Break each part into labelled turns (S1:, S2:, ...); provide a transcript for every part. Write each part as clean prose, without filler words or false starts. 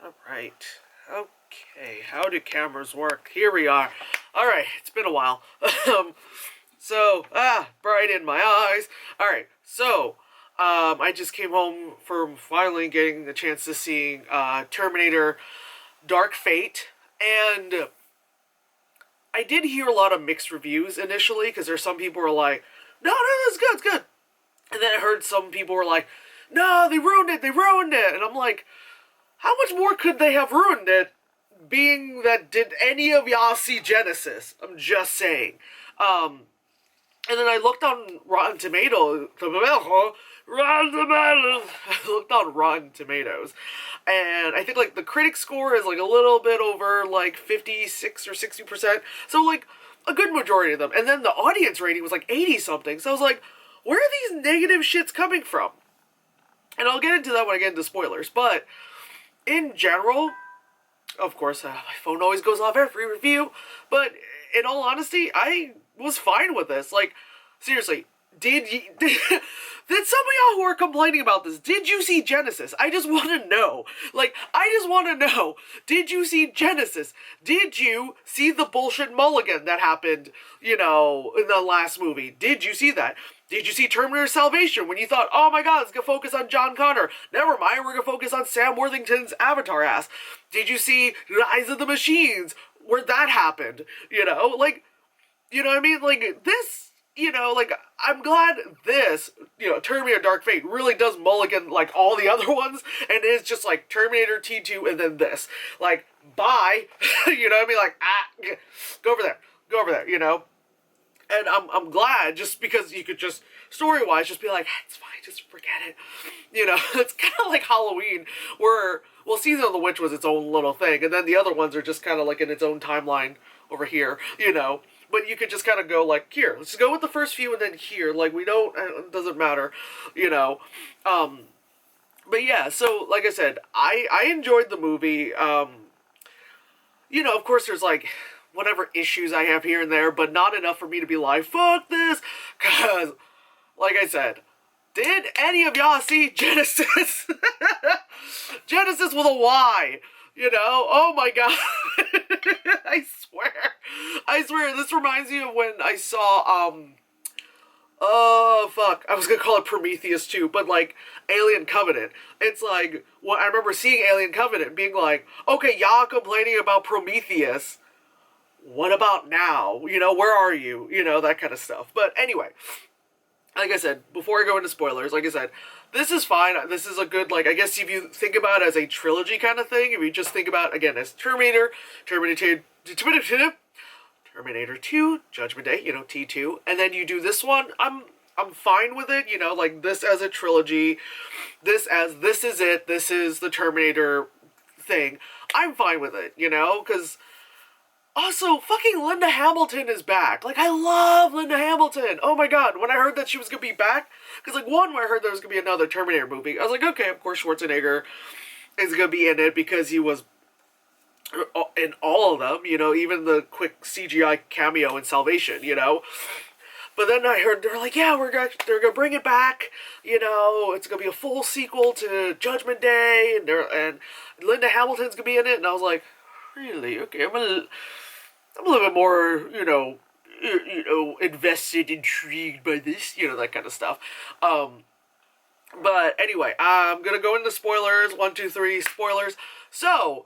S1: Alright. Okay, how do cameras work? Here we are. Alright, it's been a while. Bright in my eyes. Alright, I just came home from finally getting the chance to see Terminator Dark Fate, and I did hear a lot of mixed reviews initially, because there's some people who are like, no, it's good, it's good. And then I heard some people were like, no, they ruined it. And I'm like, how much more could they have ruined it, being that did any of y'all see Genesis? I'm just saying. And then I looked on Rotten Tomatoes. I looked on Rotten Tomatoes, and I think like the critic score is like a little bit over like 56 or 60%. So like a good majority of them. And then the audience rating was like 80 something. So I was like, where are these negative shits coming from? And I'll get into that when I get into spoilers. But in general, of course, my phone always goes off every review. But in all honesty, I was fine with this. Like, seriously, did some of y'all who are complaining about this, did you see Genesis? I just want to know. Like, I just want to know, did you see Genesis? Did you see the bullshit mulligan that happened, in the last movie? Did you see that? Did you see Terminator Salvation when you thought, oh my god, let's go focus on John Connor? Never mind, we're going to focus on Sam Worthington's Avatar ass. Did you see Rise of the Machines where that happened? Like, you know what I mean? Like, this, I'm glad this, Terminator Dark Fate really does mulligan like all the other ones, and it's just like Terminator T2 and then this. Like, bye. You know what I mean? Like, go over there, And I'm glad, just because you could just, story-wise, just be like, it's fine, just forget it. It's kind of like Halloween, where, well, Season of the Witch was its own little thing, and then the other ones are just kind of like in its own timeline over here, But you could just kind of go like, here, let's go with the first few and then here. Like, it doesn't matter, But yeah, so, like I said, I enjoyed the movie. Of course there's like whatever issues I have here and there, but not enough for me to be like, fuck this, because, like I said, did any of y'all see Genesis? Genesis with a Y, oh my god. I swear, this reminds me of when I saw, I was gonna call it Prometheus too, but like, Alien Covenant. It's like, I remember seeing Alien Covenant being like, okay, y'all complaining about Prometheus, what about now? Where are you? That kind of stuff. But anyway, like I said, before I go into spoilers, like I said, this is fine. This is a good, like, I guess if you think about it as a trilogy kind of thing, if you just think about, again, as Terminator 2, Judgment Day, T2, and then you do this one, I'm fine with it, like, this as a trilogy, this is it, this is the Terminator thing, I'm fine with it, because also, fucking Linda Hamilton is back. Like, I love Linda Hamilton. Oh my god, when I heard that she was gonna be back, because, like, when I heard there was gonna be another Terminator movie, I was like, okay, of course Schwarzenegger is gonna be in it, because he was in all of them, even the quick CGI cameo in Salvation, But then I heard they're like, yeah, they're gonna bring it back, it's gonna be a full sequel to Judgment Day, and Linda Hamilton's gonna be in it, and I was like, really? Okay, I'm a little bit more, invested, intrigued by this, that kind of stuff. But anyway, I'm gonna go into spoilers. 1, 2, 3 spoilers. So,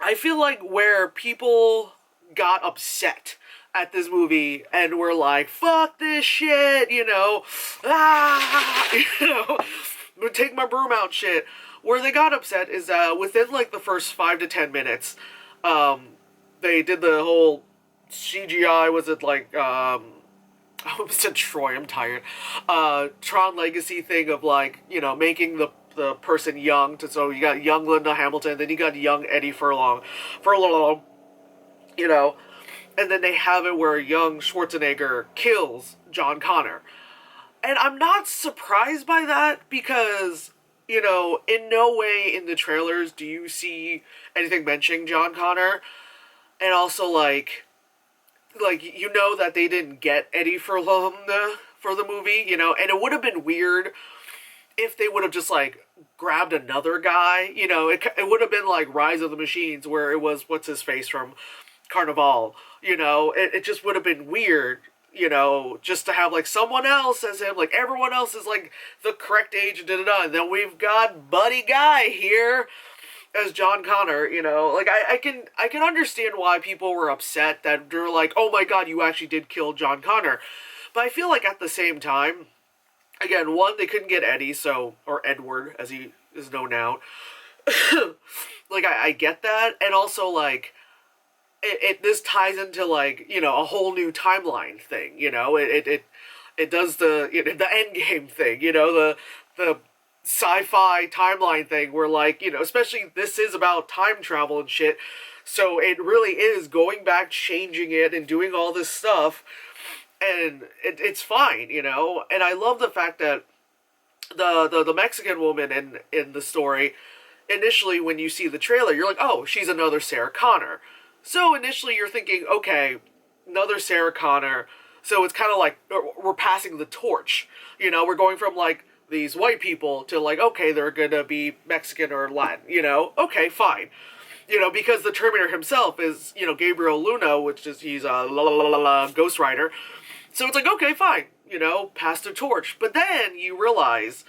S1: I feel like where people got upset at this movie and were like, fuck this shit, take my broom out shit. Where they got upset is within like the first 5 to 10 minutes, they did the whole CGI, was it like, I almost said Troy, I'm tired, Tron Legacy thing of like, making the person young, so you got young Linda Hamilton, then you got young Eddie Furlong, and then they have it where young Schwarzenegger kills John Connor. And I'm not surprised by that, because, in no way in the trailers do you see anything mentioning John Connor. And also, like that they didn't get Eddie Furlong for the movie, and it would have been weird if they would have just, like, grabbed another guy. You know, it would have been like Rise of the Machines, where it was what's his face from Carnival. You know, it just would have been weird. You know, just to have like someone else as him, like everyone else is like the correct age and da da da. And then we've got Buddy Guy here as John Connor. You know, like I can understand why people were upset that they're like, oh my god, you actually did kill John Connor. But I feel like at the same time, again, one, they couldn't get Eddie, so, or Edward, as he is known now. Like, I get that, and also, like, this ties into, like, you know, a whole new timeline thing, you know? It does the, you know, the endgame thing, you know, the sci-fi timeline thing where, like, you know, especially this is about time travel and shit, so it really is going back, changing it, and doing all this stuff, and it's fine, you know? And I love the fact that the Mexican woman in the story, initially when you see the trailer, you're like, oh, she's another Sarah Connor. So initially you're thinking, okay, another Sarah Connor, so it's kind of like we're passing the torch. You know, we're going from like these white people to like, okay, they're gonna be Mexican or Latin, you know? Okay, fine. You know, because the Terminator himself is, you know, Gabriel Luna, which is, he's a Ghost Rider. So it's like, okay, fine, you know, pass the torch. But then you realize,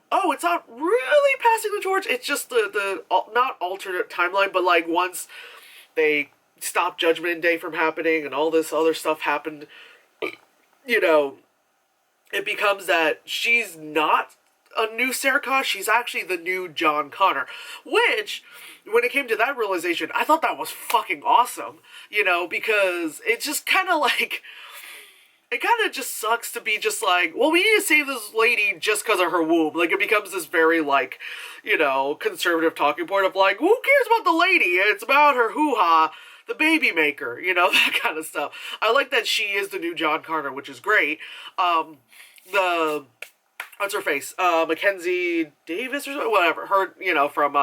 S1: oh, it's not really passing the torch. It's just the not alternate timeline, but like once they stopped Judgment Day from happening and all this other stuff happened, you know, it becomes that she's not a new Sarah Connor, she's actually the new John Connor. Which, when it came to that realization, I thought that was fucking awesome, you know, because it's just kind of like, it kind of just sucks to be just like, well, we need to save this lady just because of her womb. Like, it becomes this very, like, you know, conservative talking point of like, who cares about the lady? It's about her hoo-ha, the baby maker, you know, that kind of stuff. I like that she is the new John Connor, which is great. What's her face? Mackenzie Davis or something? Whatever. Her, you know, from,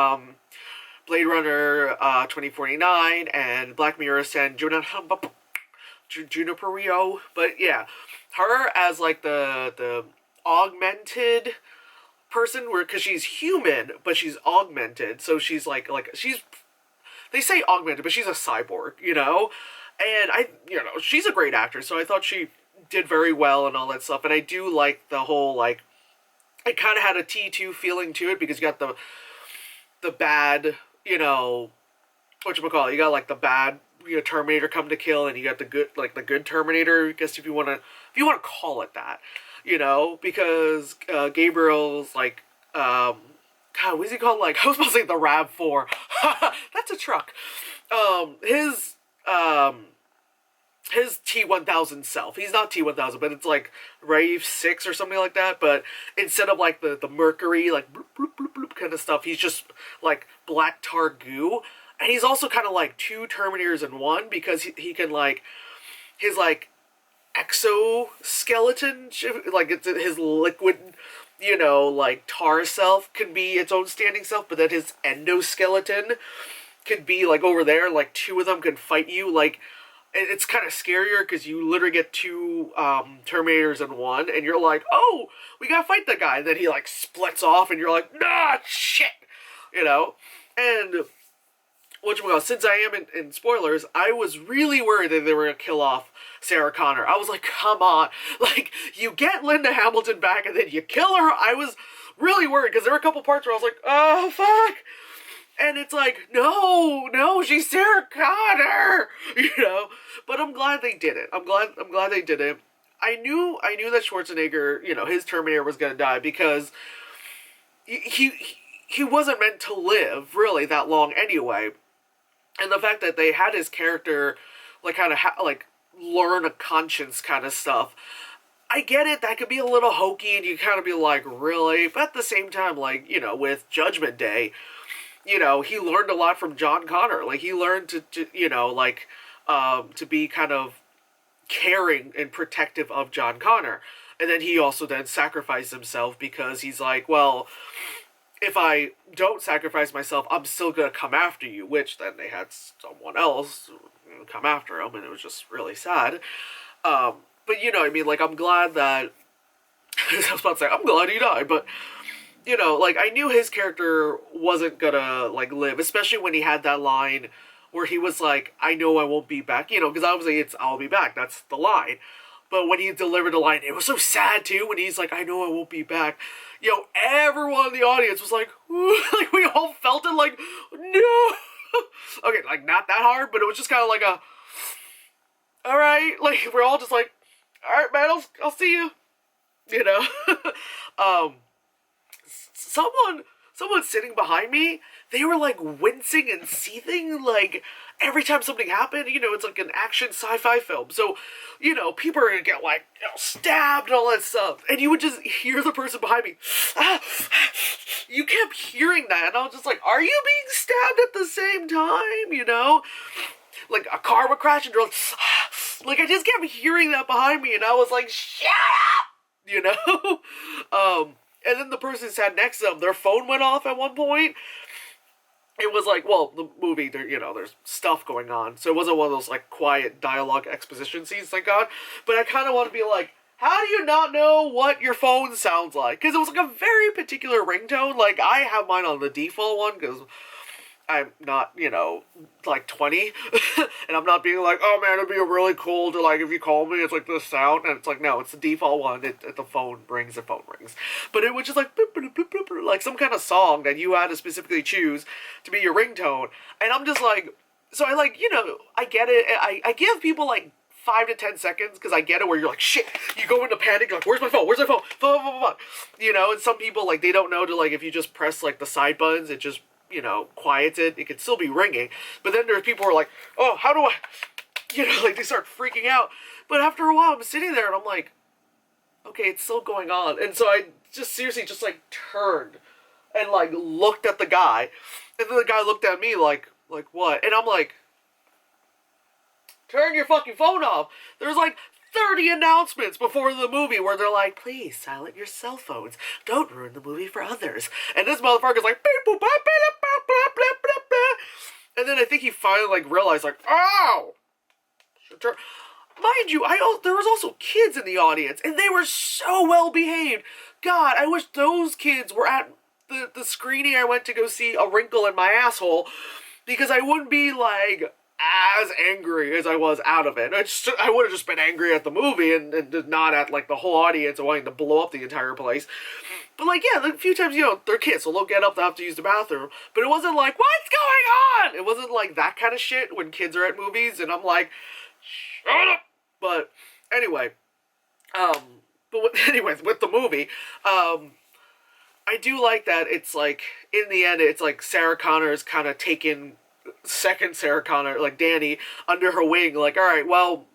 S1: Blade Runner, 2049 and Black Mirror and Juniper Rio, but yeah, her as like the augmented person, where because she's human but she's augmented, so she's like she's, they say augmented, but she's a cyborg, you know, and you know, she's a great actress, so I thought she did very well and all that stuff, and I do like the whole like, it kind of had a T2 feeling to it because you got the bad, you know, whatchamacallit, you got like the bad, you know, Terminator come to kill, and you got the good, like the good Terminator, I guess if you want to call it that, you know, because Gabriel's like, God, what is he called? Like, I was supposed to say the RAV4. That's a truck. His T-1000 self. He's not T-1000, but it's like Rave 6 or something like that. But instead of like the mercury, like bloop, bloop, bloop, bloop kind of stuff, he's just like black tar goo. And he's also kind of like two Terminators in one, because he can like, his like exoskeleton, like it's his liquid, you know, like tar self can be its own standing self, but then his endoskeleton could be like over there, like two of them can fight you. Like, it's kind of scarier because you literally get two Terminators in one, and you're like, oh, we gotta fight the guy, and then he like splits off, and you're like, nah, shit, you know. And whatchamacallit, since I am in spoilers, I was really worried that they were going to kill off Sarah Connor. I was like, come on. Like, you get Linda Hamilton back and then you kill her? I was really worried because there were a couple parts where I was like, oh, fuck. And it's like, no, she's Sarah Connor, you know? But I'm glad they did it. I'm glad they did it. I knew that Schwarzenegger, you know, his Terminator was going to die because he wasn't meant to live really that long anyway. And the fact that they had his character, like, kind of, like, learn a conscience kind of stuff. I get it, that could be a little hokey, and you kind of be like, really? But at the same time, like, you know, with Judgment Day, you know, he learned a lot from John Connor. Like, he learned to you know, like, to be kind of caring and protective of John Connor. And then he also then sacrificed himself because he's like, well, if I don't sacrifice myself, I'm still going to come after you, which then they had someone else come after him, and it was just really sad. But, you know, I mean, like, I'm glad that, I was about to say, I'm glad he died, but, you know, like, I knew his character wasn't gonna, like, live, especially when he had that line where he was like, I know I won't be back, you know, because obviously it's, I'll be back, that's the line. But when he delivered the line, it was so sad, too, when he's like, I know I won't be back. Yo, everyone in the audience was like, like, we all felt it, like, no! Okay, like, not that hard, but it was just kind of like a, alright, like, we're all just like, alright, man, I'll see you. You know? um, someone sitting behind me, they were like wincing and seething, like every time something happened. You know, it's like an action sci-fi film, so you know people are gonna get like, you know, stabbed and all that stuff, and you would just hear the person behind me. You kept hearing that, and I was just like, are you being stabbed at the same time? You know, like a car would crash and you're like, I just kept hearing that behind me, and I was like, shut up, you know. And then the person sat next to them, their phone went off at one point. It was like, well, the movie, there, you know, there's stuff going on, so it wasn't one of those like quiet dialogue exposition scenes, thank God. But I kind of want to be like, how do you not know what your phone sounds like? Because it was like a very particular ringtone. Like, I have mine on the default one because I'm not, you know, like 20, and I'm not being like, oh man, it'd be really cool to, like, if you call me, it's like this sound, and it's like, no, it's the default one, the phone rings, but it was just like, boop, boop, boop, boop, like some kind of song that you had to specifically choose to be your ringtone, and I'm just like, so I, like, you know, I get it, I give people, like, 5 to 10 seconds, because I get it, where you're like, shit, you go into panic, you're like, where's my phone, you know, and some people, like, they don't know to, like, if you just press, like, the side buttons, it just, you know, quiets it. It could still be ringing. But then there's people who are like, oh, how do I, you know, like, they start freaking out. But after a while, I'm sitting there and I'm like, okay, it's still going on. And so I just seriously just, like, turned and, like, looked at the guy. And then the guy looked at me like what? And I'm like, turn your fucking phone off. There's, like, 30 announcements before the movie where they're like, please silent your cell phones. Don't ruin the movie for others. And this motherfucker's like, and then I think he finally, like, realized, like, oh! Mind you, there was also kids in the audience, and they were so well behaved. God, I wish those kids were at the screening I went to go see A Wrinkle in My Asshole, because I wouldn't be, like, as angry as I was out of it. I would have just been angry at the movie and not at, like, the whole audience and wanting to blow up the entire place. But, like, yeah, a few times, you know, they're kids, so they'll get up, they'll have to use the bathroom. But it wasn't like, what's going on? It wasn't like that kind of shit when kids are at movies, and I'm like, shut up! But, anyway, anyways, with the movie, I do like that it's, like, in the end, it's, like, Sarah Connor's kind of taken second Sarah Connor, like Danny, under her wing, like, alright, well,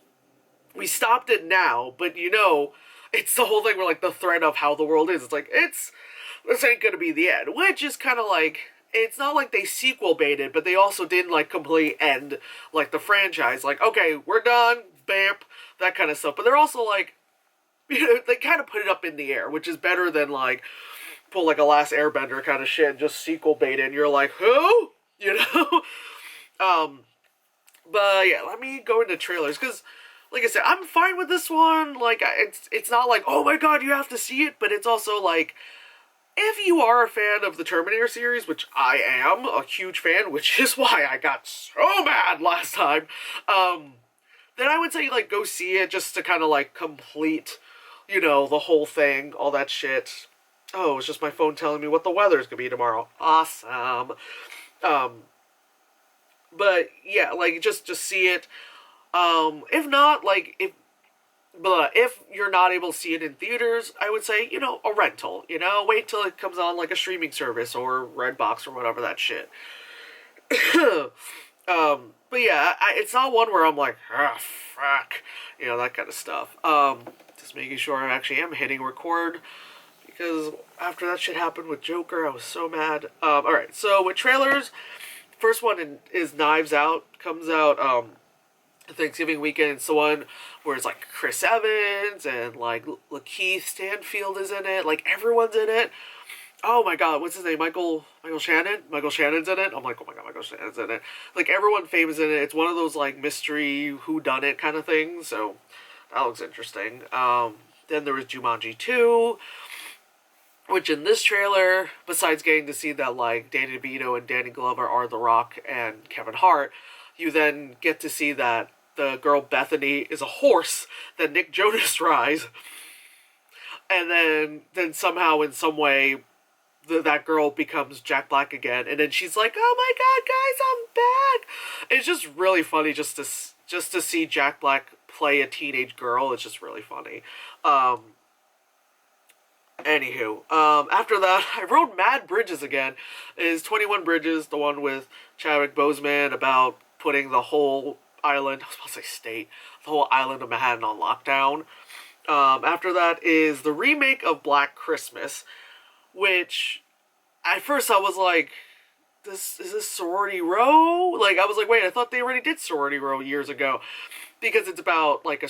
S1: we stopped it now, but, you know, it's the whole thing where, like, the threat of how the world is, it's like, this ain't gonna be the end, which is kind of like, it's not like they sequel baited, but they also didn't, like, completely end, like, the franchise, like, okay, we're done, bamp, that kind of stuff, but they're also, like, you know, they kind of put it up in the air, which is better than, like, pull, like, a Last Airbender kind of shit and just sequel bait it, and you're like, who? You know? But yeah, let me go into trailers, because, like I said, I'm fine with this one. Like, it's not like, oh my god, you have to see it, but it's also like, if you are a fan of the Terminator series, which I am a huge fan, which is why I got so mad last time, then I would say, like, go see it just to kind of, like, complete, you know, the whole thing, all that shit. Oh, it's just my phone telling me what the weather's gonna be tomorrow. Awesome. But yeah, like, just see it. If not, like, if you're not able to see it in theaters, I would say, you know, a rental, you know, wait till it comes on, like, a streaming service or Redbox or whatever that shit. But yeah, it's not one where I'm like, ah, fuck, you know, that kind of stuff. Just making sure I actually am hitting record, because after that shit happened with Joker, I was so mad. Alright, so with trailers, first one is Knives Out, comes out, Thanksgiving weekend. It's the one where it's, like, Chris Evans and, like, Lakeith Stanfield is in it, like, everyone's in it. Oh my god, what's his name? Michael Shannon? Michael Shannon's in it? I'm like, oh my god, Michael Shannon's in it. Like, everyone famous in it. It's one of those, like, mystery whodunit kind of things, so that looks interesting. Then there was Jumanji 2. Which in this trailer, besides getting to see that like Danny DeVito and Danny Glover are The Rock and Kevin Hart, you then get to see that the girl Bethany is a horse that Nick Jonas rides, and then somehow in some way that girl becomes Jack Black again, and then she's like, "Oh my God, guys, I'm back!" It's just really funny just to see Jack Black play a teenage girl. It's just really funny. Anywho, after that, I wrote Mad Bridges again. Is 21 Bridges, the one with Chadwick Boseman about putting the whole island, I was about to say state, the whole island of Manhattan on lockdown. After that is the remake of Black Christmas, which at first I was like, is this Sorority Row? Like, I was like, wait, I thought they already did Sorority Row years ago. Because it's about, like, a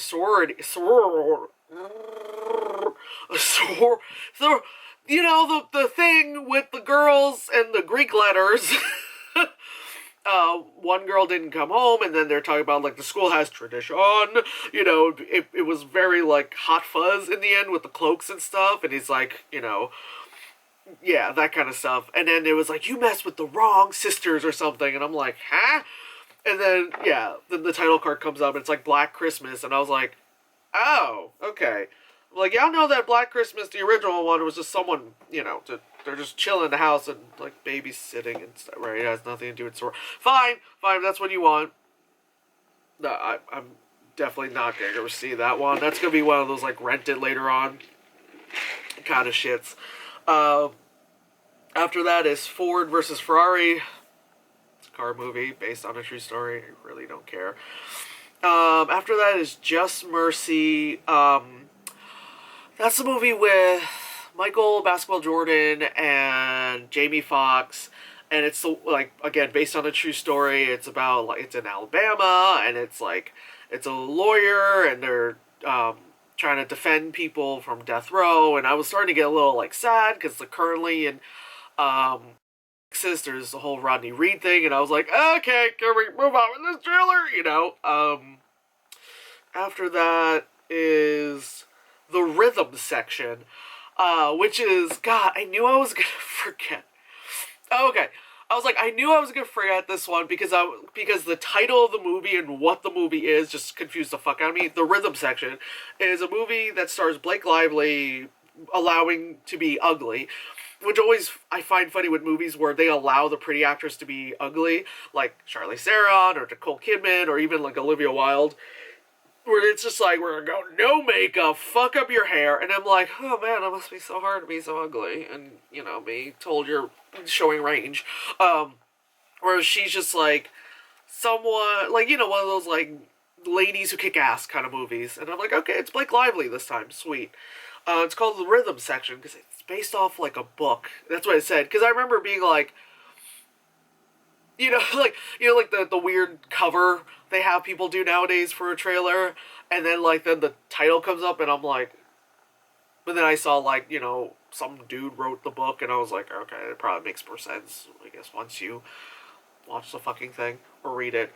S1: you know, the thing with the girls and the Greek letters. One girl didn't come home, and then they're talking about, like, the school has tradition. You know, it was very, like, hot fuzz in the end with the cloaks and stuff, and he's like, you know, yeah, that kind of stuff. And then it was like, you messed with the wrong sisters or something, and I'm like, huh? And then, yeah, then the title card comes up, and it's like Black Christmas, and I was like, oh, okay. Like, y'all know that Black Christmas, the original one, was just someone, you know, they're just chilling in the house and, like, babysitting and stuff, right? It has nothing to do with soror. Fine, that's what you want. No, I'm definitely not going to go see that one. That's going to be one of those, like, rent it later on kind of shits. After that is Ford versus Ferrari. It's a car movie based on a true story. I really don't care. After that is Just Mercy. That's a movie with Michael Basketball Jordan and Jamie Foxx. And it's, like, again, based on a true story. It's about, like, it's in Alabama, and it's, like, it's a lawyer, and they're, trying to defend people from death row. And I was starting to get a little, like, sad, because, like, currently in, Texas, there's the whole Rodney Reed thing, and I was like, okay, can we move on with this trailer, you know? After that is the rhythm section, which is, God, I knew I was gonna forget. Okay, I was like, I knew I was gonna forget this one because the title of the movie and what the movie is just confused the fuck out of me. The rhythm section is a movie that stars Blake Lively allowing to be ugly, which always I find funny with movies where they allow the pretty actress to be ugly, like Charlize Theron or Nicole Kidman or even like Olivia Wilde, where it's just like, we're gonna go no makeup, fuck up your hair, and I'm like, oh man, it must be so hard to be so ugly, and, you know, me told you're showing range. Whereas she's just like someone, like, you know, one of those like ladies who kick ass kind of movies, and I'm like, okay, it's Blake Lively this time, sweet. It's called The Rhythm Section, because it's based off, like, a book. That's what I said, because I remember being like, you know, like the weird cover they have people do nowadays for a trailer, and then, like, then the title comes up, and I'm like, but then I saw, like, you know, some dude wrote the book, and I was like, okay, it probably makes more sense, I guess, once you watch the fucking thing, or read it.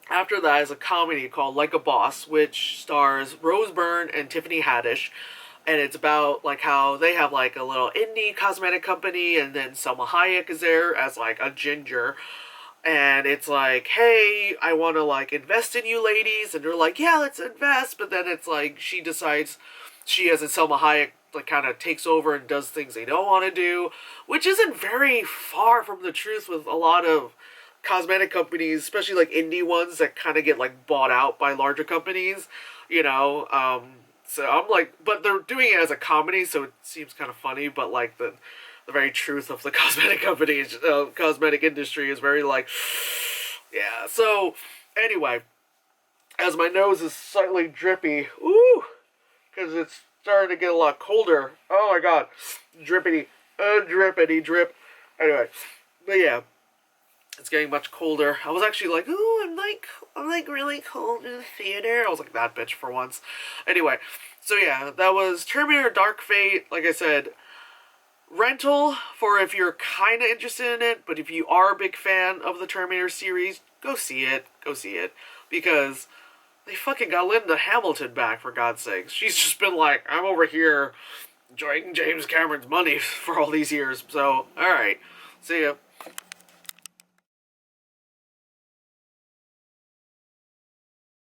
S1: After that is a comedy called Like a Boss, which stars Rose Byrne and Tiffany Haddish. And it's about, like, how they have, like, a little indie cosmetic company, and then Selma Hayek is there as, like, a ginger. And it's like, hey, I want to, like, invest in you ladies. And they're like, yeah, let's invest. But then it's like, she decides, she as in Selma Hayek, like, kind of takes over and does things they don't want to do. Which isn't very far from the truth with a lot of cosmetic companies, especially, like, indie ones that kind of get, like, bought out by larger companies, you know. So I'm like, but they're doing it as a comedy, so it seems kind of funny, but, like, the very truth of the cosmetic companies, cosmetic industry is very, like, yeah. So, anyway, as my nose is slightly drippy, ooh, because it's starting to get a lot colder. Oh my god, drippity, drippity drip. Anyway, but yeah, it's getting much colder. I was actually like, ooh, I'm like really cold in the theater. I was like that bitch for once. Anyway, so yeah, that was Terminator Dark Fate. Like I said, rental for if you're kind of interested in it, but if you are a big fan of the Terminator series, go see it. Go see it. Because they fucking got Linda Hamilton back, for God's sakes. She's just been like, I'm over here enjoying James Cameron's money for all these years. So, alright. See ya.